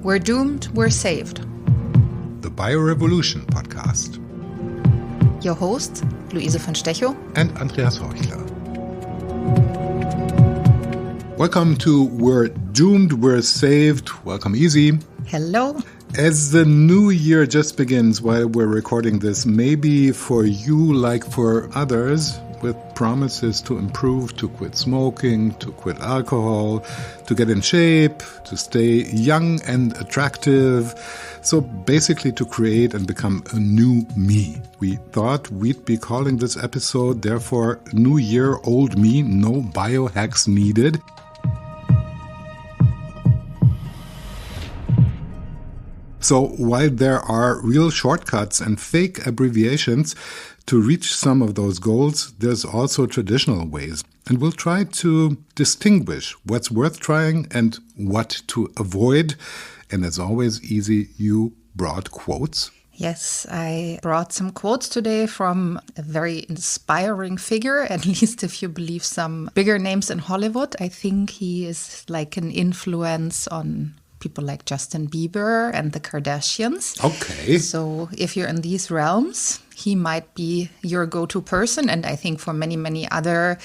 We're doomed, we're saved. The Biorevolution Podcast. Your hosts, Louise von Stechow and Andreas Horchler. Welcome to We're Doomed, We're Saved. Welcome, Easy. Hello. As the new year just begins while we're recording this, maybe for you like for others, with promises to improve, to quit smoking, to quit alcohol, to get in shape, to stay young and attractive. So basically to create and become a new me. We thought we'd be calling this episode, therefore, New Year, Old Me, no biohacks needed. So while there are real shortcuts and fake abbreviations to reach some of those goals, there's also traditional ways. And we'll try to distinguish what's worth trying and what to avoid. And as always, Easy, you brought quotes. Yes, I brought some quotes today from a very inspiring figure, at least if you believe some bigger names in Hollywood. I think he is like an influence on people like Justin Bieber and the Kardashians. Okay. So if you're in these realms, he might be your go-to person. And I think for many, many other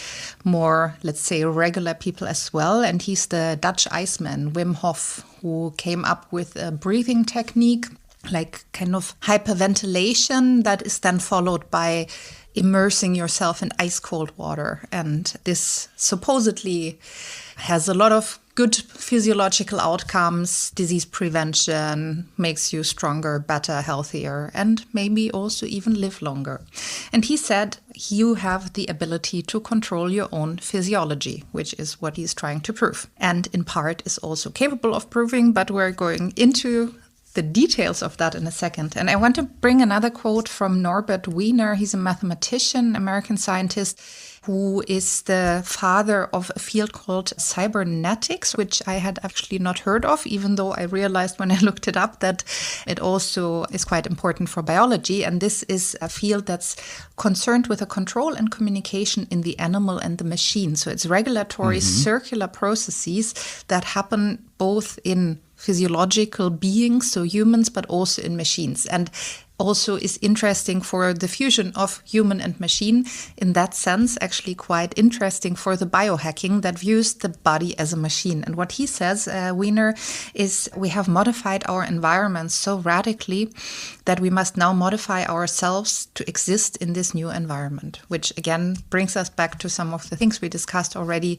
more, let's say, regular people as well. And he's the Dutch Iceman, Wim Hof, who came up with a breathing technique, like kind of hyperventilation that is then followed by immersing yourself in ice cold water. And this supposedly has a lot of good physiological outcomes, disease prevention, makes you stronger, better, healthier, and maybe also even live longer. And he said you have the ability to control your own physiology, which is what he's trying to prove. And in part is also capable of proving, but we're going into the details of that in a second. And I want to bring another quote from Norbert Wiener. He's a mathematician, American scientist, who is the father of a field called cybernetics, which I had actually not heard of, even though I realized when I looked it up that it also is quite important for biology. And this is a field that's concerned with the control and communication in the animal and the machine. So it's regulatory circular processes that happen both in physiological beings, so humans, but also in machines. And also is interesting for the fusion of human and machine. In that sense, actually quite interesting for the biohacking that views the body as a machine. And what he says, Wiener, is we have modified our environment so radically that we must now modify ourselves to exist in this new environment, which again brings us back to some of the things we discussed already.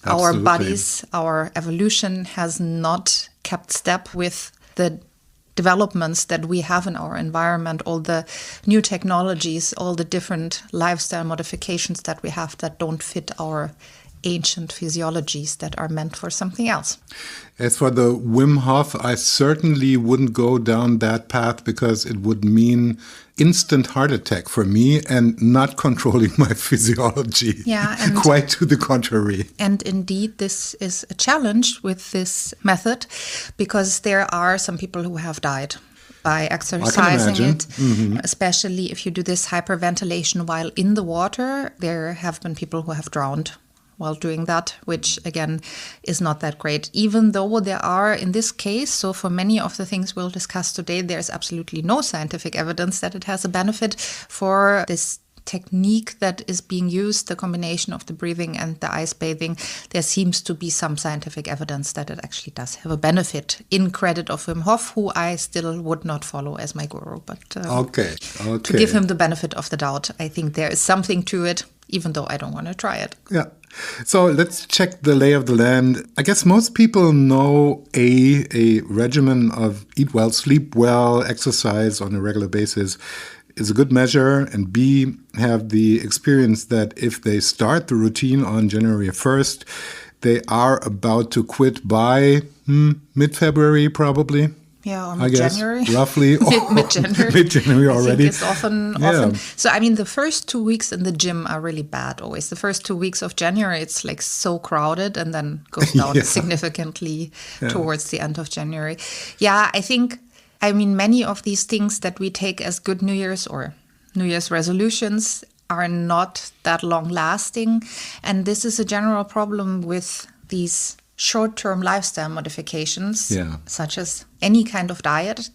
Absolutely. Our bodies, our evolution has not kept step with the developments that we have in our environment, all the new technologies, all the different lifestyle modifications that we have that don't fit our ancient physiologies that are meant for something else. As for the Wim Hof, I certainly wouldn't go down that path because it would mean instant heart attack for me and not controlling my physiology. Yeah, and quite to the contrary. And indeed, this is a challenge with this method because there are some people who have died by exercising it, especially if you do this hyperventilation while in the water. There have been people who have drowned while doing that, which again is not that great. Even though there are, in this case, so for many of the things we'll discuss today, there's absolutely no scientific evidence that it has a benefit. For this technique that is being used, the combination of the breathing and the ice bathing, there seems to be some scientific evidence that it actually does have a benefit, in credit of Wim Hof, who I still would not follow as my guru. But to give him the benefit of the doubt, I think there is something to it, even though I don't want to try it. Yeah. So let's check the lay of the land. I guess most people know a regimen of eat well, sleep well, exercise on a regular basis is a good measure, and B, have the experience that if they start the routine on January 1st, they are about to quit by mid-February probably. Yeah, or mid-January. January. Roughly. Mid-January. Mid-January already. I think it's often. So, I mean, the first 2 weeks in the gym are really bad always. The first 2 weeks of January, it's like so crowded and then goes down significantly towards the end of January. Yeah, I mean, many of these things that we take as good New Year's or New Year's resolutions are not that long lasting. And this is a general problem with these short-term lifestyle modifications, such as any kind of diet.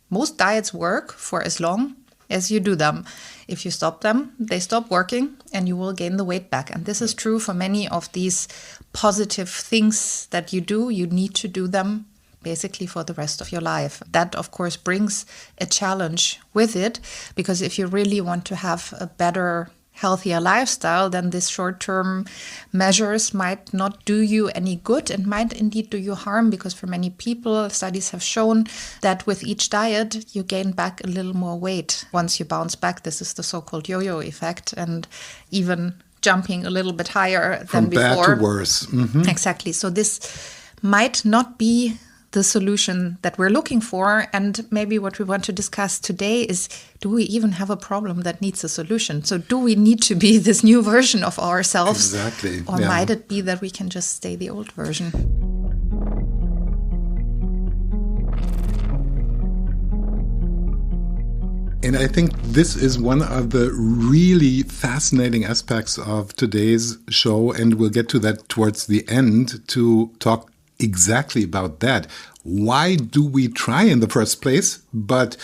Most diets work for as long as you do them. If you stop them, they stop working and you will gain the weight back. And this is true for many of these positive things that you do. You need to do them basically for the rest of your life. That, of course, brings a challenge with it, because if you really want to have a better, healthier lifestyle, then these short-term measures might not do you any good and might indeed do you harm, because for many people, studies have shown that with each diet, you gain back a little more weight. Once you bounce back, this is the so-called yo-yo effect, and even jumping a little bit higher than before. From bad to worse. Mm-hmm. Exactly. So this might not be the solution that we're looking for. And maybe what we want to discuss today is, do we even have a problem that needs a solution? So do we need to be this new version of ourselves? Exactly. Or might it be that we can just stay the old version? And I think this is one of the really fascinating aspects of today's show, and we'll get to that towards the end to talk exactly about that. Why do we try in the first place? But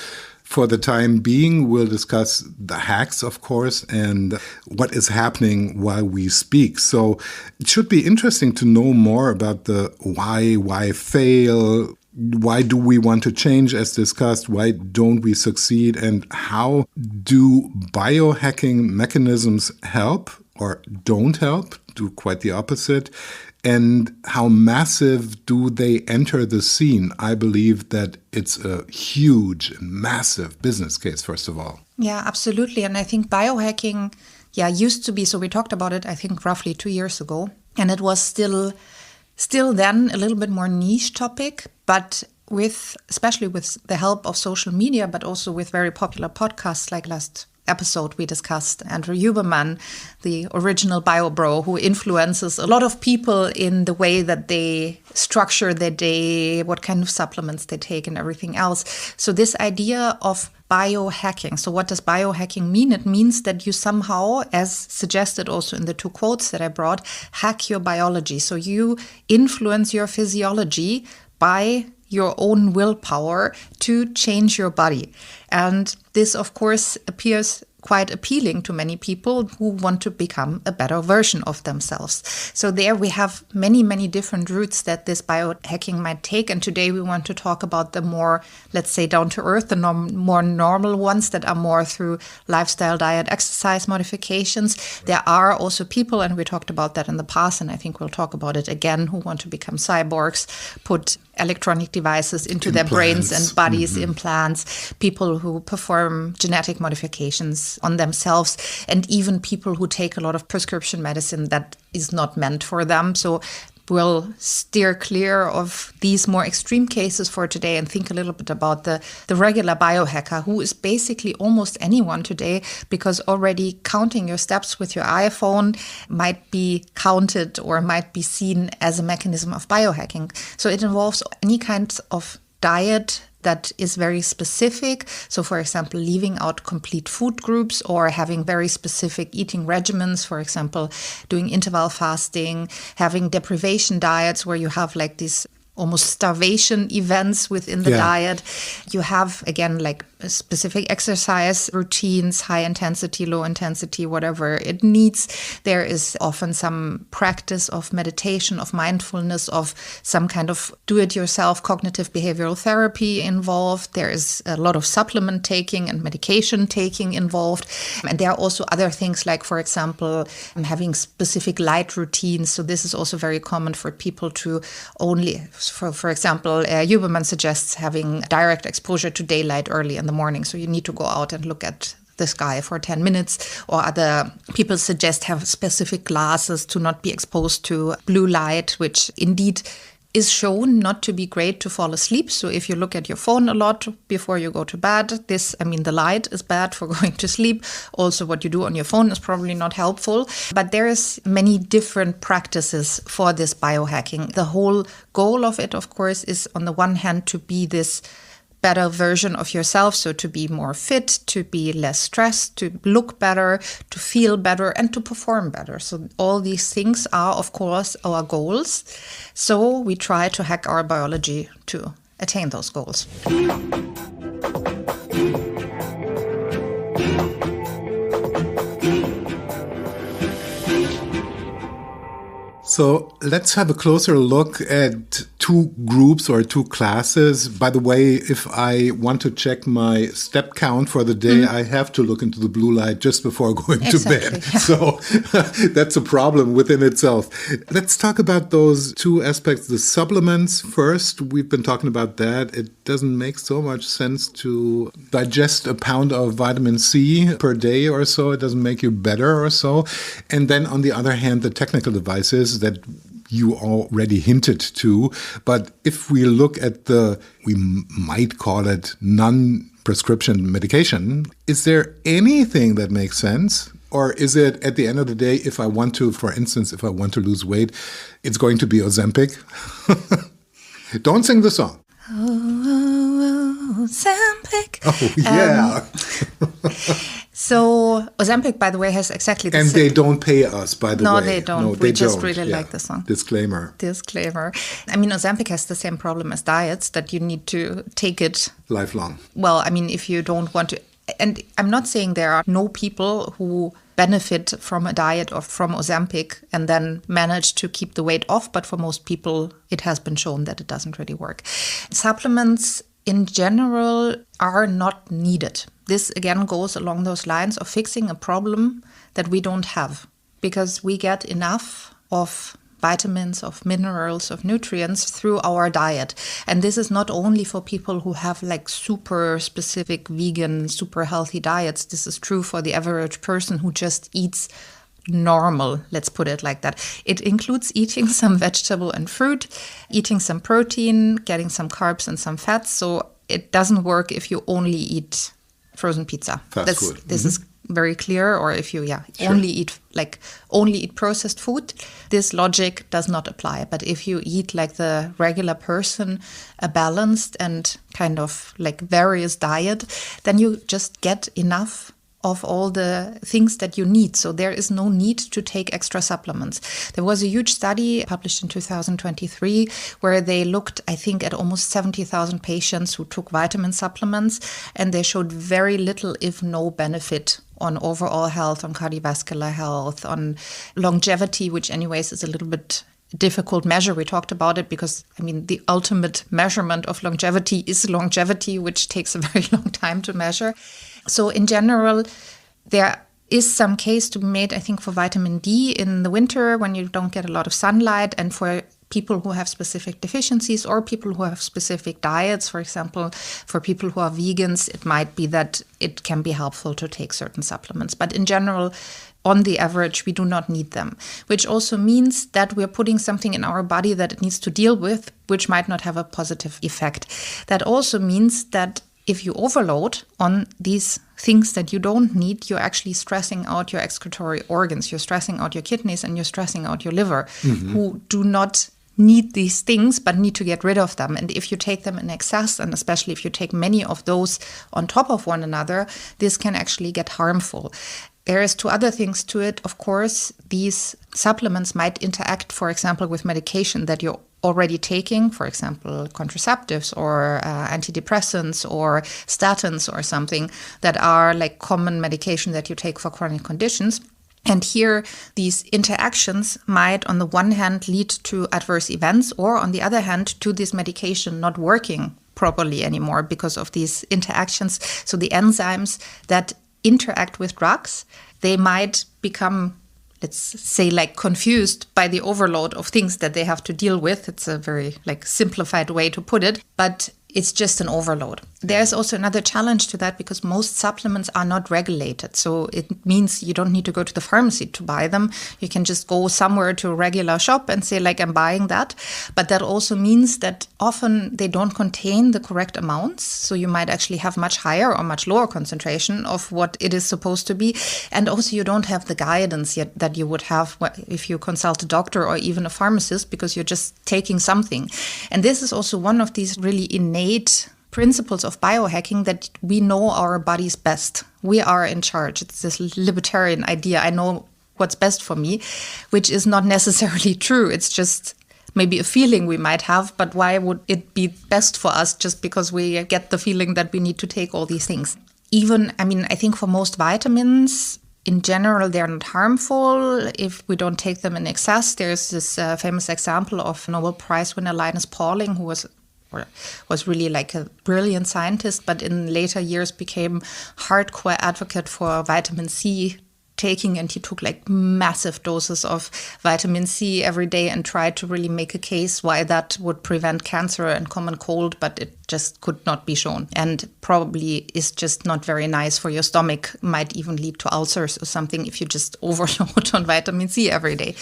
for the time being, we'll discuss the hacks, of course, and what is happening while we speak. So it should be interesting to know more about the why fail, why do we want to change, as discussed, why don't we succeed, and how do biohacking mechanisms help or don't help, do quite the opposite, and how massive do they enter the scene? I believe that it's a huge, massive business case, first of all. Yeah, absolutely. And I think biohacking, used to be, so we talked about it, I think, roughly 2 years ago. And it was still then a little bit more niche topic, but especially with the help of social media, but also with very popular podcasts like last episode we discussed Andrew Huberman, the original bio bro, who influences a lot of people in the way that they structure their day, what kind of supplements they take and everything else. So this idea of biohacking. So what does biohacking mean? It means that you somehow, as suggested also in the 2 quotes that I brought, hack your biology. So you influence your physiology by your own willpower to change your body. And this, of course, appears quite appealing to many people who want to become a better version of themselves. So there we have many, many different routes that this biohacking might take. And today we want to talk about the more, let's say, down to earth, the more normal ones that are more through lifestyle, diet, exercise modifications. There are also people, and we talked about that in the past, and I think we'll talk about it again, who want to become cyborgs, put electronic devices into their brains and bodies, implants, people who perform genetic modifications on themselves, and even people who take a lot of prescription medicine that is not meant for them. So we'll steer clear of these more extreme cases for today and think a little bit about the regular biohacker, who is basically almost anyone today, because already counting your steps with your iPhone might be counted or might be seen as a mechanism of biohacking. So it involves any kind of diet that is very specific. So, for example, leaving out complete food groups or having very specific eating regimens, for example, doing interval fasting, having deprivation diets where you have like these almost starvation events within the diet. You have, again, like specific exercise routines, high intensity, low intensity, whatever it needs. There is often some practice of meditation, of mindfulness, of some kind of do-it-yourself cognitive behavioral therapy involved. There is a lot of supplement taking and medication taking involved. And there are also other things like, for example, having specific light routines. So this is also very common for people to only, for example, Huberman suggests having direct exposure to daylight early in the morning. So you need to go out and look at the sky for 10 minutes, or other people suggest have specific glasses to not be exposed to blue light, which indeed is shown not to be great to fall asleep. So if you look at your phone a lot before you go to bed, the light is bad for going to sleep. Also, what you do on your phone is probably not helpful. But there is many different practices for this biohacking. The whole goal of it, of course, is on the one hand to be this better version of yourself, so to be more fit, to be less stressed, to look better, to feel better, and to perform better. So all these things are, of course, our goals. So we try to hack our biology to attain those goals. So let's have a closer look at two groups or two classes. By the way, if I want to check my step count for the day, I have to look into the blue light just before going to bed. Yeah. So that's a problem within itself. Let's talk about those two aspects. The supplements first. We've been talking about that. It doesn't make so much sense to digest a pound of vitamin C per day or so. It doesn't make you better or so. And then on the other hand, the technical devices that you already hinted to. But if we look at we might call it non-prescription medication, is there anything that makes sense? Or is it, at the end of the day, if I want to lose weight, it's going to be Ozempic? Don't sing the song. Ozempic. Oh, yeah. So Ozempic, by the way, has exactly the same. And they don't pay us, by the way. No, they don't. We just really like the song. Disclaimer. I mean, Ozempic has the same problem as diets, that you need to take it lifelong. Well, I mean, if you don't want to, and I'm not saying there are no people who benefit from a diet or from Ozempic and then manage to keep the weight off, but for most people, it has been shown that it doesn't really work. Supplements in general are not needed. This again goes along those lines of fixing a problem that we don't have, because we get enough of vitamins, of minerals, of nutrients through our diet. And this is not only for people who have like super specific vegan, super healthy diets. This is true for the average person who just eats normal, let's put it like that. It includes eating some vegetable and fruit, eating some protein, getting some carbs and some fats. So it doesn't work if you only eat frozen pizza. Fast food. This is very clear. Or if you only eat processed food, this logic does not apply. But if you eat like the regular person, a balanced and kind of like various diet, then you just get enough of all the things that you need. So there is no need to take extra supplements. There was a huge study published in 2023 where they looked, I think, at almost 70,000 patients who took vitamin supplements, and they showed very little, if no benefit on overall health, on cardiovascular health, on longevity, which anyways is a little bit difficult measure. We talked about it because, I mean, the ultimate measurement of longevity is longevity, which takes a very long time to measure. So in general, there is some case to be made, I think, for vitamin D in the winter when you don't get a lot of sunlight, and for people who have specific deficiencies or people who have specific diets. For example, for people who are vegans, it might be that it can be helpful to take certain supplements. But in general, on the average, we do not need them, which also means that we're putting something in our body that it needs to deal with, which might not have a positive effect. That also means that if you overload on these things that you don't need, you're actually stressing out your excretory organs. You're stressing out your kidneys and you're stressing out your liver, who do not need these things but need to get rid of them. And if you take them in excess, and especially if you take many of those on top of one another, this can actually get harmful. There is two other things to it. Of course, these supplements might interact, for example, with medication that you're already taking, for example, contraceptives or antidepressants or statins or something that are like common medication that you take for chronic conditions. And here, these interactions might, on the one hand, lead to adverse events, or on the other hand, to this medication not working properly anymore because of these interactions. So the enzymes that interact with drugs, they might become, let's say, like confused by the overload of things that they have to deal with. It's a very like simplified way to put it, but it's just an overload. There's also another challenge to that because most supplements are not regulated. So it means you don't need to go to the pharmacy to buy them. You can just go somewhere to a regular shop and say, like, I'm buying that. But that also means that often they don't contain the correct amounts. So you might actually have much higher or much lower concentration of what it is supposed to be. And also you don't have the guidance yet that you would have if you consult a doctor or even a pharmacist, because you're just taking something. And this is also one of these really innate principles of biohacking that we know our bodies best. We are in charge. It's this libertarian idea. I know what's best for me, which is not necessarily true. It's just maybe a feeling we might have, but why would it be best for us just because we get the feeling that we need to take all these things? Even, I think for most vitamins, in general, they're not harmful if we don't take them in excess. There's this famous example of Nobel Prize winner Linus Pauling, who was really like a brilliant scientist, but in later years became hardcore advocate for vitamin C taking, and he took like massive doses of vitamin C every day and tried to really make a case why that would prevent cancer and common cold, but it just could not be shown, and probably is just not very nice for your stomach, might even lead to ulcers or something if you just overload on vitamin C every day.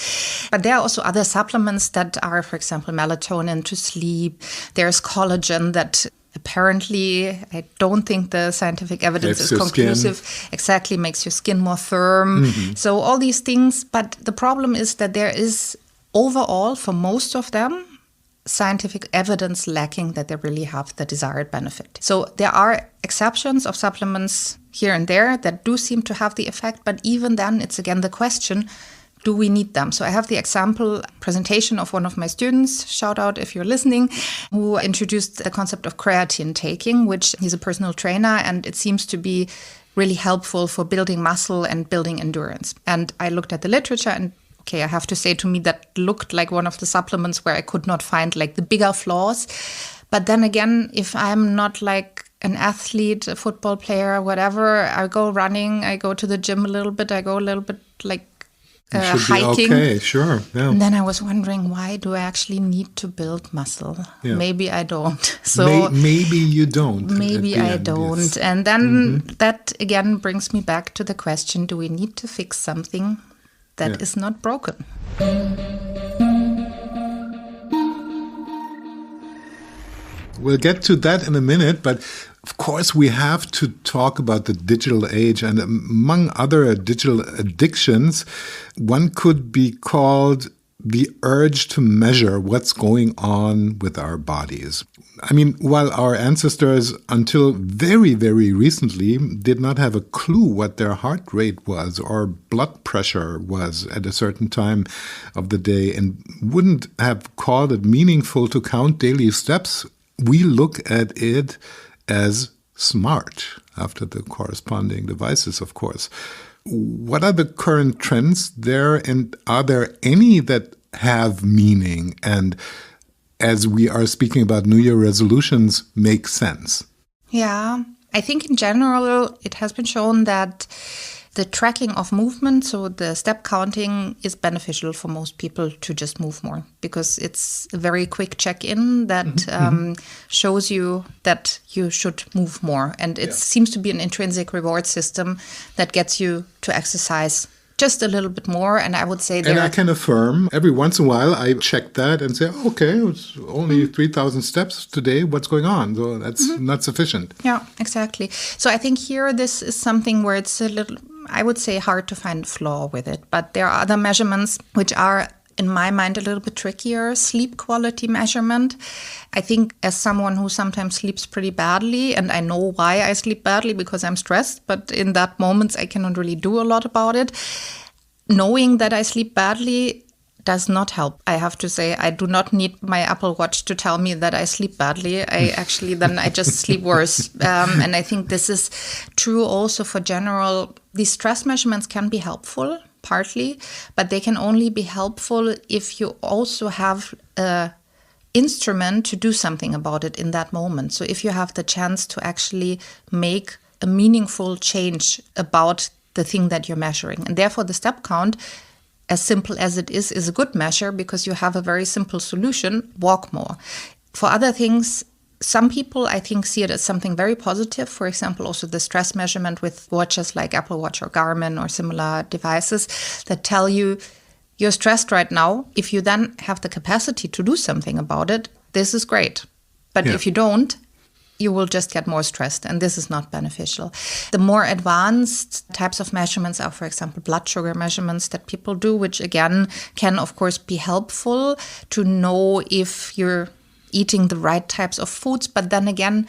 But there are also other supplements that are, for example, melatonin to sleep. There's collagen that apparently, I don't think the scientific evidence is conclusive. Exactly, makes your skin more firm. Mm-hmm. So all these things. But the problem is that there is overall, for most of them, scientific evidence lacking that they really have the desired benefit. So there are exceptions of supplements here and there that do seem to have the effect. But even then, it's again the question, do we need them? So I have the example presentation of one of my students, shout out if you're listening, who introduced the concept of creatine taking, which he's a personal trainer, and it seems to be really helpful for building muscle and building endurance. And I looked at the literature, and okay, I have to say, to me that looked like one of the supplements where I could not find like the bigger flaws. But then again, if I'm not like an athlete, a football player, whatever, I go running, I go to the gym a little bit, I go a little bit like hiking. Okay, sure. Yeah. And then I was wondering, why do I actually need to build muscle? Yeah. Maybe I don't. So maybe you don't. Maybe I don't. Yes. And then that again brings me back to the question, do we need to fix something that is not broken? We'll get to that in a minute, but of course we have to talk about the digital age, and among other digital addictions, one could be called the urge to measure what's going on with our bodies. I mean, while our ancestors until very, very recently did not have a clue what their heart rate was or blood pressure was at a certain time of the day and wouldn't have called it meaningful to count daily steps, we look at it as smart after the corresponding devices, of course. What are the current trends there, and are there any that have meaning and, as we are speaking about New Year resolutions, make sense? Yeah, I think in general it has been shown that the tracking of movement, so the step counting, is beneficial for most people to just move more, because it's a very quick check-in that shows you that you should move more. And it seems to be an intrinsic reward system that gets you to exercise just a little bit more. And I would say And I can affirm, every once in a while, I check that and say, okay, it's only 3,000 steps today. What's going on? So that's not sufficient. Yeah, exactly. So I think here this is something where it's a little, I would say, hard to find a flaw with it. But there are other measurements which are, in my mind, a little bit trickier. Sleep quality measurement. I think as someone who sometimes sleeps pretty badly, and I know why I sleep badly because I'm stressed, but in that moment I cannot really do a lot about it. Knowing that I sleep badly does not help. I have to say, I do not need my Apple Watch to tell me that I sleep badly. I just sleep worse. And I think this is true also for general. These stress measurements can be helpful, partly, but they can only be helpful if you also have an instrument to do something about it in that moment. So if you have the chance to actually make a meaningful change about the thing that you're measuring. And therefore, the step count, as simple as it is a good measure because you have a very simple solution: walk more. For other things, some people, I think, see it as something very positive. For example, also the stress measurement with watches like Apple Watch or Garmin or similar devices that tell you you're stressed right now. If you then have the capacity to do something about it, this is great. But if you don't, you will just get more stressed, and this is not beneficial. The more advanced types of measurements are, for example, blood sugar measurements that people do, which again can, of course, be helpful to know if you're eating the right types of foods. But then again,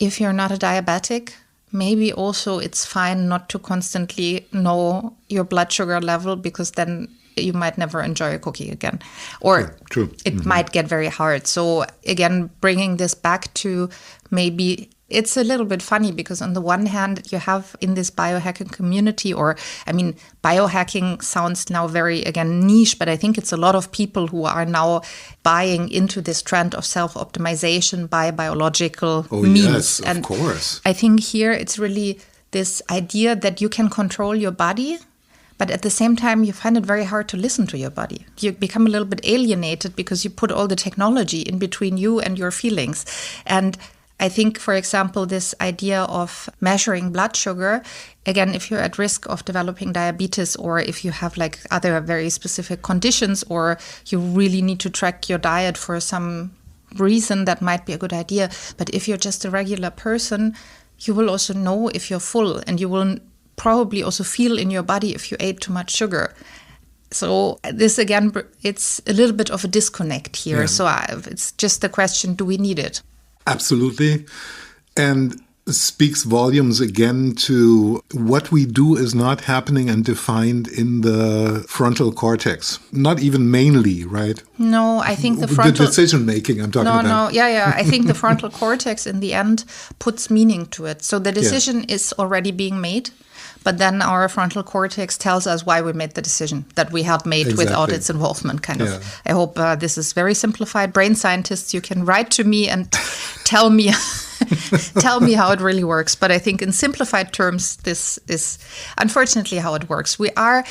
if you're not a diabetic, maybe also it's fine not to constantly know your blood sugar level, because then you might never enjoy a cookie again. Or True. It might get very hard. So again, bringing this back to maybe... It's a little bit funny because on the one hand, you have in this biohacking community, biohacking sounds now very, again, niche, but I think it's a lot of people who are now buying into this trend of self-optimization by biological means. Yes, of course. I think here it's really this idea that you can control your body, but at the same time, you find it very hard to listen to your body. You become a little bit alienated because you put all the technology in between you and your feelings. And I think, for example, this idea of measuring blood sugar, again, if you're at risk of developing diabetes, or if you have like other very specific conditions, or you really need to track your diet for some reason, that might be a good idea. But if you're just a regular person, you will also know if you're full, and you will probably also feel in your body if you ate too much sugar. So this, again, it's a little bit of a disconnect here. Yeah. So it's just the question, do we need it? Absolutely. And speaks volumes again to what we do is not happening and defined in the frontal cortex. Not even mainly, right? No, I think the frontal... The decision-making I'm talking about. Yeah. I think the frontal cortex in the end puts meaning to it. So the decision is already being made, but then our frontal cortex tells us why we made the decision that we had made without its involvement, kind of. I hope this is very simplified. Brain scientists, you can write to me and tell me how it really works. But I think in simplified terms, this is unfortunately how it works. We are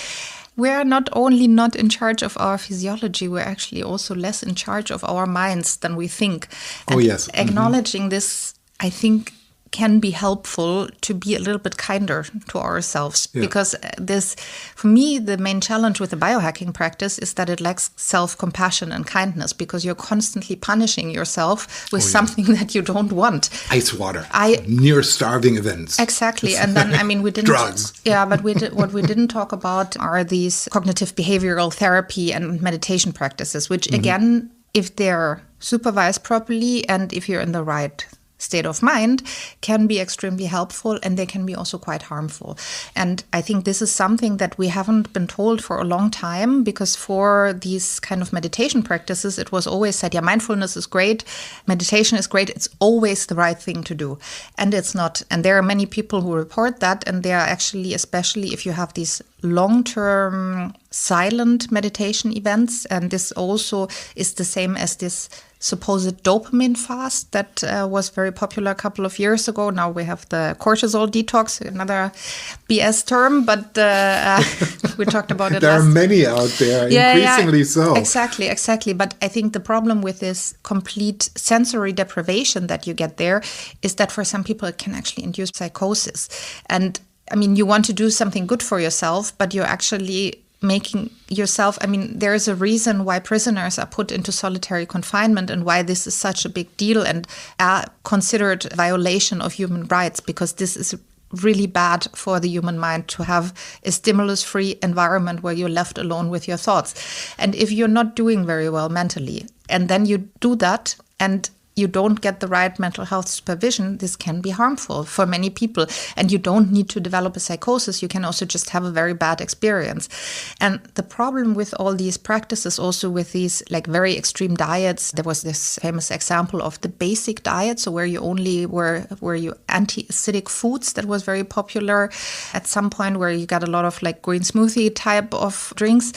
not only not in charge of our physiology, we're actually also less in charge of our minds than we think. And acknowledging this, I think, can be helpful to be a little bit kinder to ourselves. Because this, for me, the main challenge with the biohacking practice is that it lacks self-compassion and kindness, because you're constantly punishing yourself with something that you don't want. Ice water, near starving events. Exactly. And then, we didn't... Drugs. Yeah, but what we didn't talk about are these cognitive behavioral therapy and meditation practices, which again, if they're supervised properly and if you're in the right state of mind, can be extremely helpful, and they can be also quite harmful. And I think this is something that we haven't been told for a long time, because for these kind of meditation practices, it was always said, mindfulness is great, meditation is great, it's always the right thing to do. And it's not. And there are many people who report that, and they are actually, especially if you have these long-term silent meditation events, and this also is the same as this supposed dopamine fast that was very popular a couple of years ago. Now we have the cortisol detox, another BS term, but we talked about it There are many out there, increasingly so. Exactly. But I think the problem with this complete sensory deprivation that you get there is that for some people it can actually induce psychosis. And you want to do something good for yourself, but you're actually making yourself, there is a reason why prisoners are put into solitary confinement and why this is such a big deal and are considered a violation of human rights, because this is really bad for the human mind to have a stimulus-free environment where you're left alone with your thoughts. And if you're not doing very well mentally, and then you do that and you don't get the right mental health supervision, this can be harmful for many people. And you don't need to develop a psychosis. You can also just have a very bad experience. And the problem with all these practices, also with these very extreme diets, there was this famous example of the basic diet, so where you only were you anti-acidic foods, that was very popular at some point, where you got a lot of green smoothie type of drinks.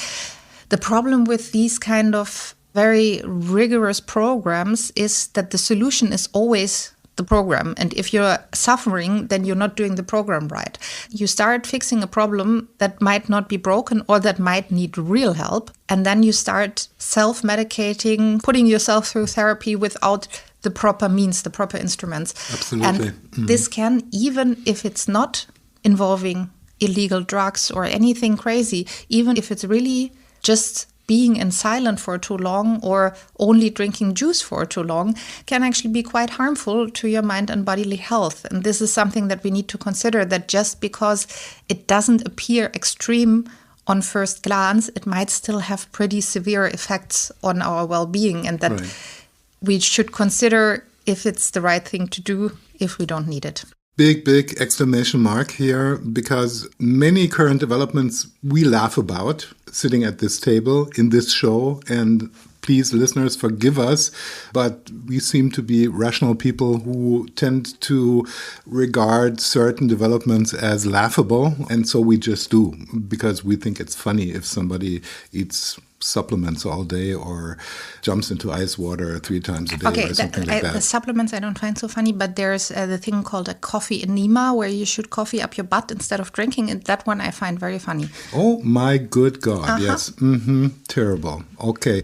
The problem with these kind of very rigorous programs is that the solution is always the program. And if you're suffering, then you're not doing the program right. You start fixing a problem that might not be broken or that might need real help. And then you start self-medicating, putting yourself through therapy without the proper means, the proper instruments. Absolutely. And this can, even if it's not involving illegal drugs or anything crazy, even if it's really just being in silent for too long or only drinking juice for too long, can actually be quite harmful to your mind and bodily health. And this is something that we need to consider, that just because it doesn't appear extreme on first glance, it might still have pretty severe effects on our well-being, and that we should consider if it's the right thing to do, if we don't need it. Big exclamation mark here, because many current developments we laugh about sitting at this table in this show. And please, listeners, forgive us, but we seem to be rational people who tend to regard certain developments as laughable. And so we just do, because we think it's funny if somebody eats supplements all day or jumps into ice water 3 times a day or something like that. The supplements I don't find so funny, but there's the thing called a coffee enema where you shoot coffee up your butt instead of drinking it. That one I find very funny. Oh my good God, yes. Terrible. Okay.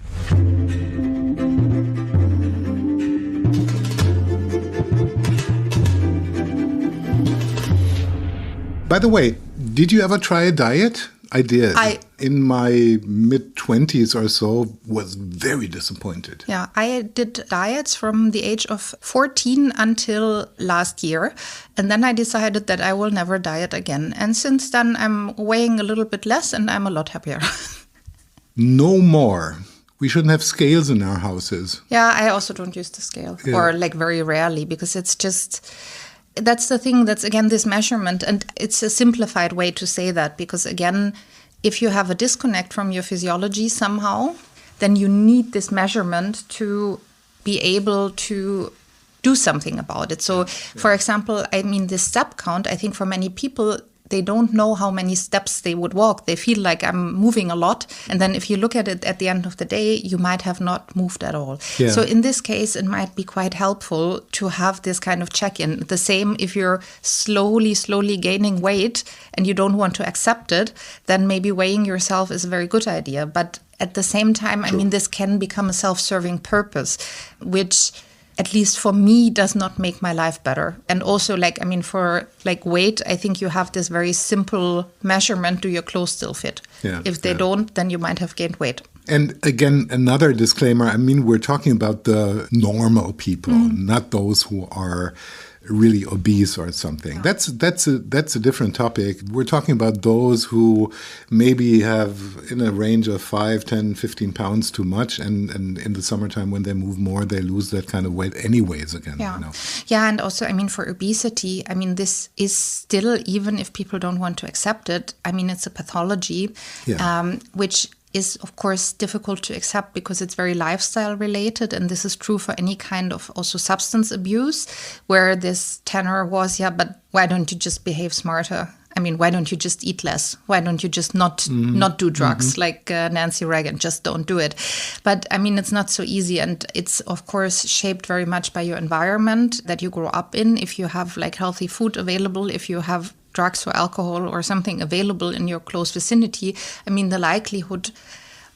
By the way, did you ever try a diet? I did. In my mid-20s or so, was very disappointed. Yeah, I did diets from the age of 14 until last year. And then I decided that I will never diet again. And since then, I'm weighing a little bit less and I'm a lot happier. No more. We shouldn't have scales in our houses. Yeah, I also don't use the scale. Yeah. Or like very rarely, because it's just... That's the thing, that's again this measurement, and it's a simplified way to say that, because again, if you have a disconnect from your physiology somehow, then you need this measurement to be able to do something about it. So, for example, I mean, this step count, I think for many people, they don't know how many steps they would walk. They feel like I'm moving a lot. And then if you look at it at the end of the day, you might have not moved at all. Yeah. So in this case, it might be quite helpful to have this kind of check-in. The same if you're slowly gaining weight and you don't want to accept it, then maybe weighing yourself is a very good idea. But at the same time, I mean, this can become a self-serving purpose, which... at least for me, does not make my life better. And also, for weight, I think you have this very simple measurement. Do your clothes still fit? Yeah, if they don't, then you might have gained weight. And again, another disclaimer. I mean, we're talking about the normal people, not those who are really obese or something. Yeah. That's a different topic. We're talking about those who maybe have in a range of 5, 10, 15 pounds too much, and in the summertime when they move more, they lose that kind of weight anyways again. Yeah. You know? Yeah, and also, I mean, for obesity, I mean, this is still, even if people don't want to accept it, I mean, it's a pathology, which is, of course, difficult to accept because it's very lifestyle related. And this is true for any kind of also substance abuse, where this tenor was, but why don't you just behave smarter? I mean, why don't you just eat less? Why don't you just not do drugs like Nancy Reagan? Just don't do it. But I mean, it's not so easy. And it's, of course, shaped very much by your environment that you grow up in. If you have healthy food available, if you have drugs or alcohol or something available in your close vicinity, I mean, the likelihood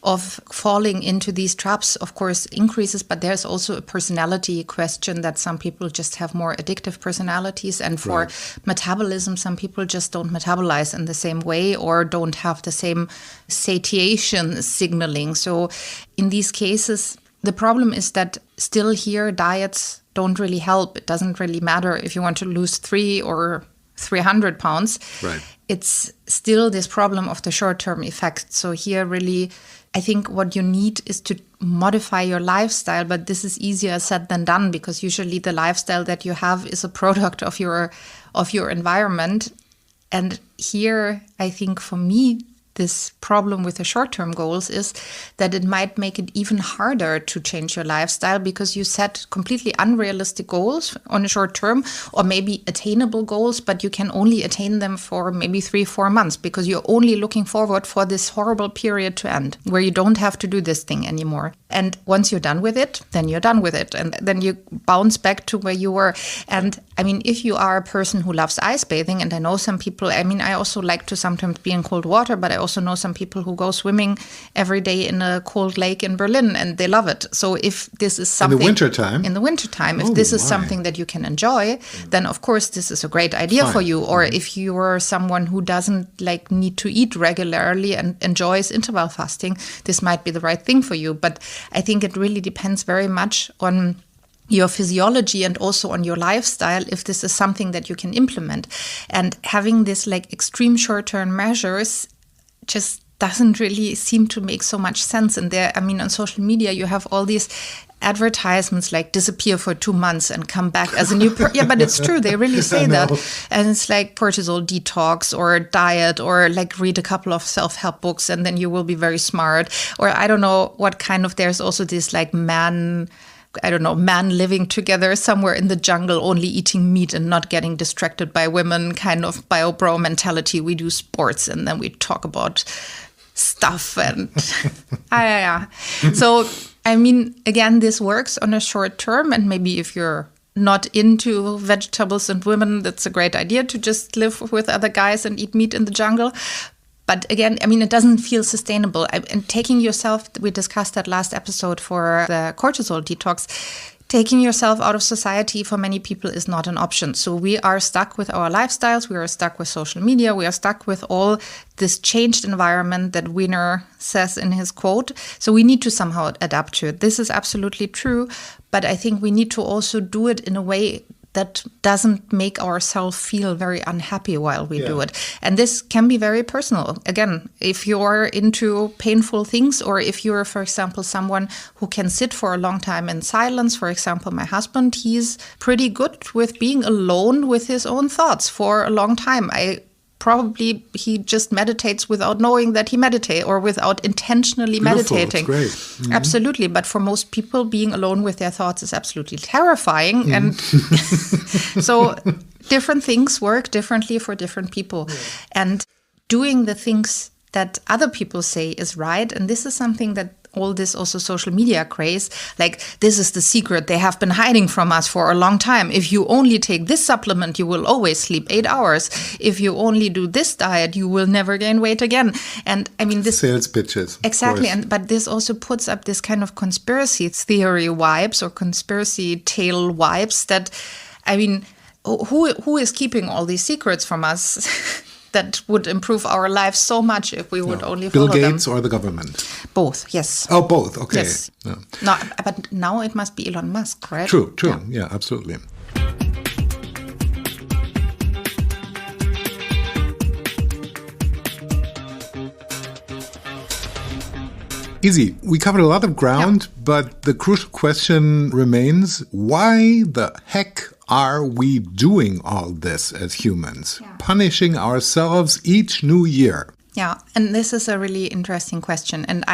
of falling into these traps, of course, increases. But there's also a personality question that some people just have more addictive personalities. And for metabolism, some people just don't metabolize in the same way or don't have the same satiation signaling. So in these cases, the problem is that still here, diets don't really help. It doesn't really matter if you want to lose 3 or 300 pounds. Right. It's still this problem of the short-term effect. So here really, I think what you need is to modify your lifestyle, but this is easier said than done, because usually the lifestyle that you have is a product of your environment. And here, I think for me, this problem with the short-term goals is that it might make it even harder to change your lifestyle, because you set completely unrealistic goals on a short term, or maybe attainable goals, but you can only attain them for maybe 3-4 months, because you're only looking forward for this horrible period to end where you don't have to do this thing anymore. And once you're done with it, then you're done with it. And then you bounce back to where you were. And I mean, if you are a person who loves ice bathing, and I know some people, I mean, I also like to sometimes be in cold water, but I also know some people who go swimming every day in a cold lake in Berlin, and they love it. So if this is something... In the wintertime, if this is something that you can enjoy, then of course this is a great idea for you. Or if you are someone who doesn't need to eat regularly and enjoys interval fasting, this might be the right thing for you. But I think it really depends very much on your physiology and also on your lifestyle, if this is something that you can implement. And having this extreme short-term measures just doesn't really seem to make so much sense. And there, I mean, on social media, you have all these advertisements like disappear for 2 months and come back as a new yeah, but it's true. They really say that. And it's like cortisol detox or diet or like read a couple of self-help books and then you will be very smart. Or I don't know what kind of, there's also this like man living together somewhere in the jungle, only eating meat and not getting distracted by women, kind of bio-bro mentality. We do sports and then we talk about stuff and yeah. So, I mean, again, this works on a short term, and maybe if you're not into vegetables and women, that's a great idea to just live with other guys and eat meat in the jungle. But again, I mean, it doesn't feel sustainable. And taking yourself, we discussed that last episode for the cortisol detox, taking yourself out of society for many people is not an option. So we are stuck with our lifestyles. We are stuck with social media. We are stuck with all this changed environment that Wiener says in his quote. So we need to somehow adapt to it. This is absolutely true. But I think we need to also do it in a way that doesn't make ourselves feel very unhappy while we do it. And this can be very personal. Again, if you're into painful things, or if you're, for example, someone who can sit for a long time in silence, for example, my husband, he's pretty good with being alone with his own thoughts for a long time. He just meditates without knowing that he meditates, or without intentionally meditating. That's great. Mm-hmm. Absolutely. But for most people, being alone with their thoughts is absolutely terrifying. Mm-hmm. And so different things work differently for different people. Yeah. And doing the things that other people say is right. And this is something that all this also social media craze, like this is the secret they have been hiding from us for a long time. If you only take this supplement, you will always sleep 8 hours. If you only do this diet, you will never gain weight again. And I mean, this sales pitches. Exactly. But this also puts up this kind of conspiracy theory vibes or conspiracy tale vibes that, I mean, who is keeping all these secrets from us? That would improve our lives so much if we would only follow them. Bill Gates or the government? Both, yes. Oh, both, okay. Yes. No, but now it must be Elon Musk, right? True. Yeah, absolutely. Easy. We covered a lot of ground, but the crucial question remains, why the heck are we doing all this as humans? Yeah. Punishing ourselves each new year? Yeah, and this is a really interesting question. And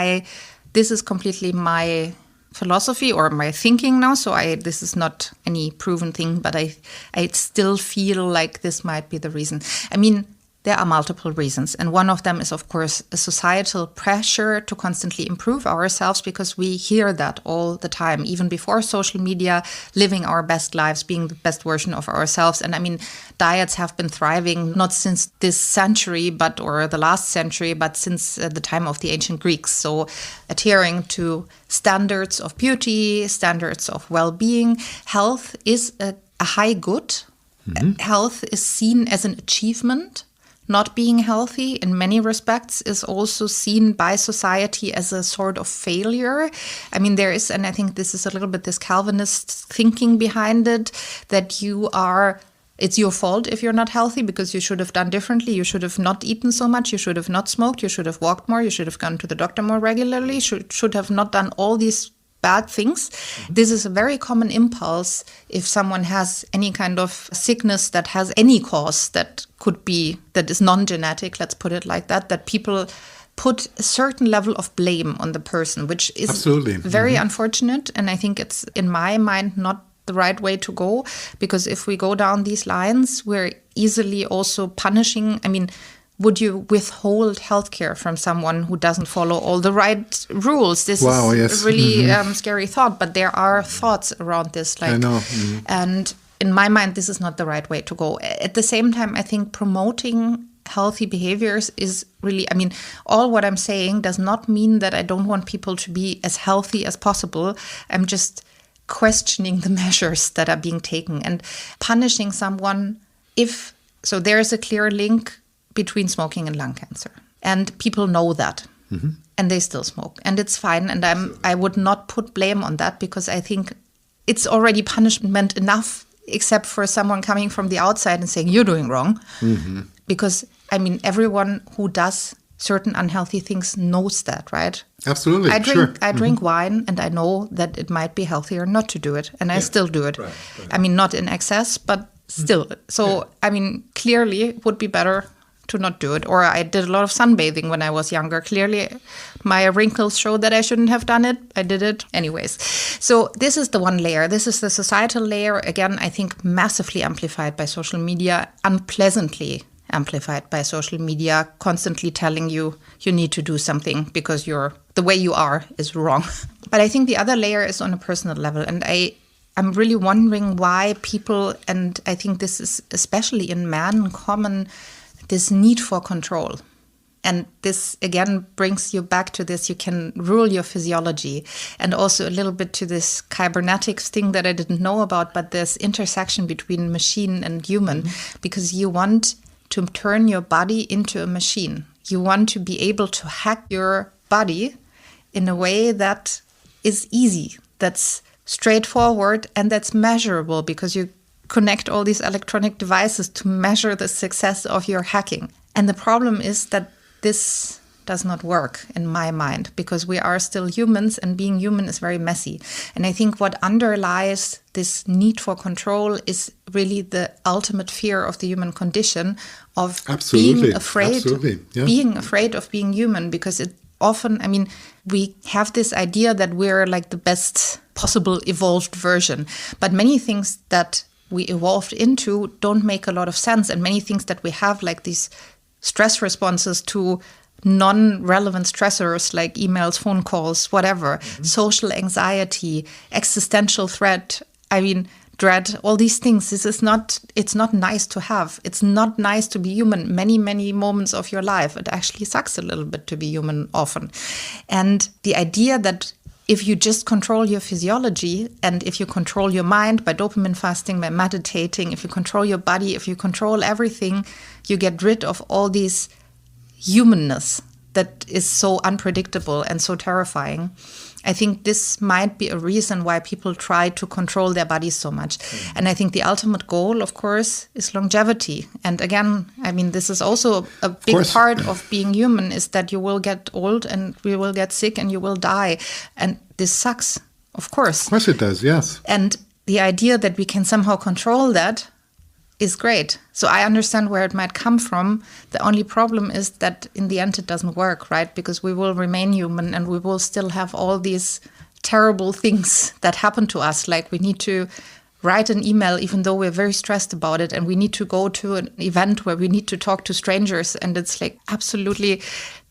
this is completely my philosophy or my thinking now. So this is not any proven thing, but I still feel like this might be the reason. I mean, there are multiple reasons. And one of them is, of course, a societal pressure to constantly improve ourselves, because we hear that all the time, even before social media, living our best lives, being the best version of ourselves. And I mean, diets have been thriving not since this century, or the last century, but since the time of the ancient Greeks. So adhering to standards of beauty, standards of well-being. Health is a high good. Mm-hmm. Health is seen as an achievement. Not being healthy in many respects is also seen by society as a sort of failure. I mean, there is, and I think this is a little bit this Calvinist thinking behind it, that it's your fault if you're not healthy because you should have done differently. You should have not eaten so much. You should have not smoked. You should have walked more. You should have gone to the doctor more regularly. Should have not done all these bad things. This is a very common impulse if someone has any kind of sickness that has any cause that is non-genetic, let's put it like that people put a certain level of blame on the person, which is absolutely very unfortunate. And I think it's, in my mind, not the right way to go, because if we go down these lines, we're easily also punishing. I mean, would you withhold healthcare from someone who doesn't follow all the right rules? This is a really scary thought, but there are thoughts around this. I know. Mm-hmm. And in my mind, this is not the right way to go. At the same time, I think promoting healthy behaviors is really, I mean, all what I'm saying does not mean that I don't want people to be as healthy as possible. I'm just questioning the measures that are being taken and punishing someone so there is a clear link between smoking and lung cancer. And people know that. Mm-hmm. And they still smoke. And it's fine. And I would not put blame on that, because I think it's already punishment enough, except for someone coming from the outside and saying, you're doing wrong. Mm-hmm. Because, I mean, everyone who does certain unhealthy things knows that, right? Absolutely, I drink wine, and I know that it might be healthier not to do it, and I still do it. Right. I mean, not in excess, but still. So, I mean, clearly it would be better to not do it. Or I did a lot of sunbathing when I was younger. Clearly, my wrinkles show that I shouldn't have done it. I did it anyways. So this is the one layer. This is the societal layer. Again, I think massively amplified by social media, unpleasantly amplified by social media, constantly telling you need to do something because the way you are is wrong. But I think the other layer is on a personal level. And I'm really wondering why people, and I think this is especially in men common, this need for control. And this, again, brings you back to this, you can rule your physiology. And also a little bit to this cybernetics thing that I didn't know about, but this intersection between machine and human, because you want to turn your body into a machine. You want to be able to hack your body in a way that is easy, that's straightforward, and that's measurable, because you connect all these electronic devices to measure the success of your hacking. And the problem is that this does not work in my mind, because we are still humans, and being human is very messy. And I think what underlies this need for control is really the ultimate fear of the human condition of being afraid of being human, because it often, I mean, we have this idea that we're like the best possible evolved version, but many things that we evolved into don't make a lot of sense. And many things that we have, like these stress responses to non-relevant stressors like emails, phone calls, whatever, social anxiety, existential threat, dread, all these things. It's not nice to have. It's not nice to be human many, many moments of your life. It actually sucks a little bit to be human often. And the idea that if you just control your physiology, and if you control your mind by dopamine fasting, by meditating, if you control your body, if you control everything, you get rid of all these humanness that is so unpredictable and so terrifying. I think this might be a reason why people try to control their bodies so much. And I think the ultimate goal, of course, is longevity. And again, I mean, this is also a big part of being human, is that you will get old and we will get sick and you will die. And this sucks, of course. Of course it does, yes. And the idea that we can somehow control that is great. So I understand where it might come from. The only problem is that in the end it doesn't work, right? Because we will remain human and we will still have all these terrible things that happen to us. Like we need to write an email even though we're very stressed about it, and we need to go to an event where we need to talk to strangers, and it's like absolutely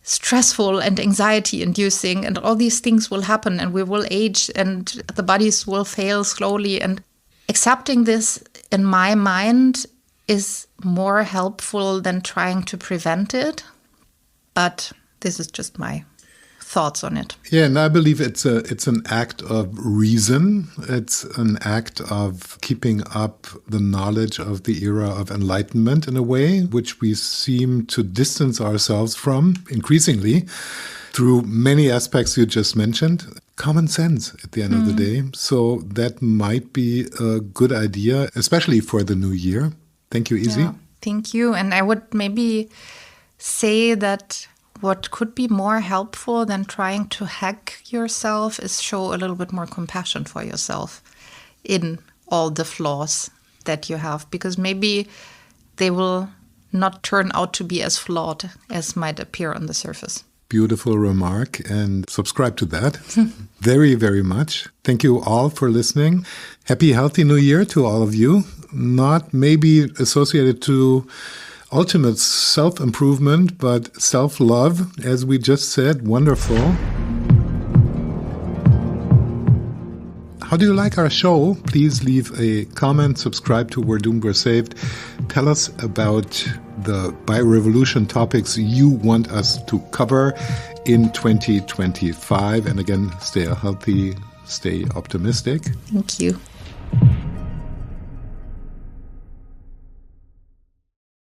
stressful and anxiety inducing, and all these things will happen, and we will age and the bodies will fail slowly. And accepting this, in my mind, is more helpful than trying to prevent it. But this is just my thoughts on it. Yeah, and I believe it's an act of reason. It's an act of keeping up the knowledge of the era of enlightenment in a way, which we seem to distance ourselves from increasingly through many aspects you just mentioned. Common sense at the end of the day. So that might be a good idea, especially for the new year. Thank you, Izzy. Yeah, thank you. And I would maybe say that what could be more helpful than trying to hack yourself is show a little bit more compassion for yourself in all the flaws that you have, because maybe they will not turn out to be as flawed as might appear on the surface. Beautiful remark, and subscribe to that very, very much. Thank you all for listening. Happy, healthy New Year to all of you. Not maybe associated to ultimate self-improvement, but self-love, as we just said. Wonderful. How do you like our show? Please leave a comment, subscribe to We're Doomed, We're Saved. Tell us about the Biorevolution topics you want us to cover in 2025. And again, stay healthy, stay optimistic. Thank you.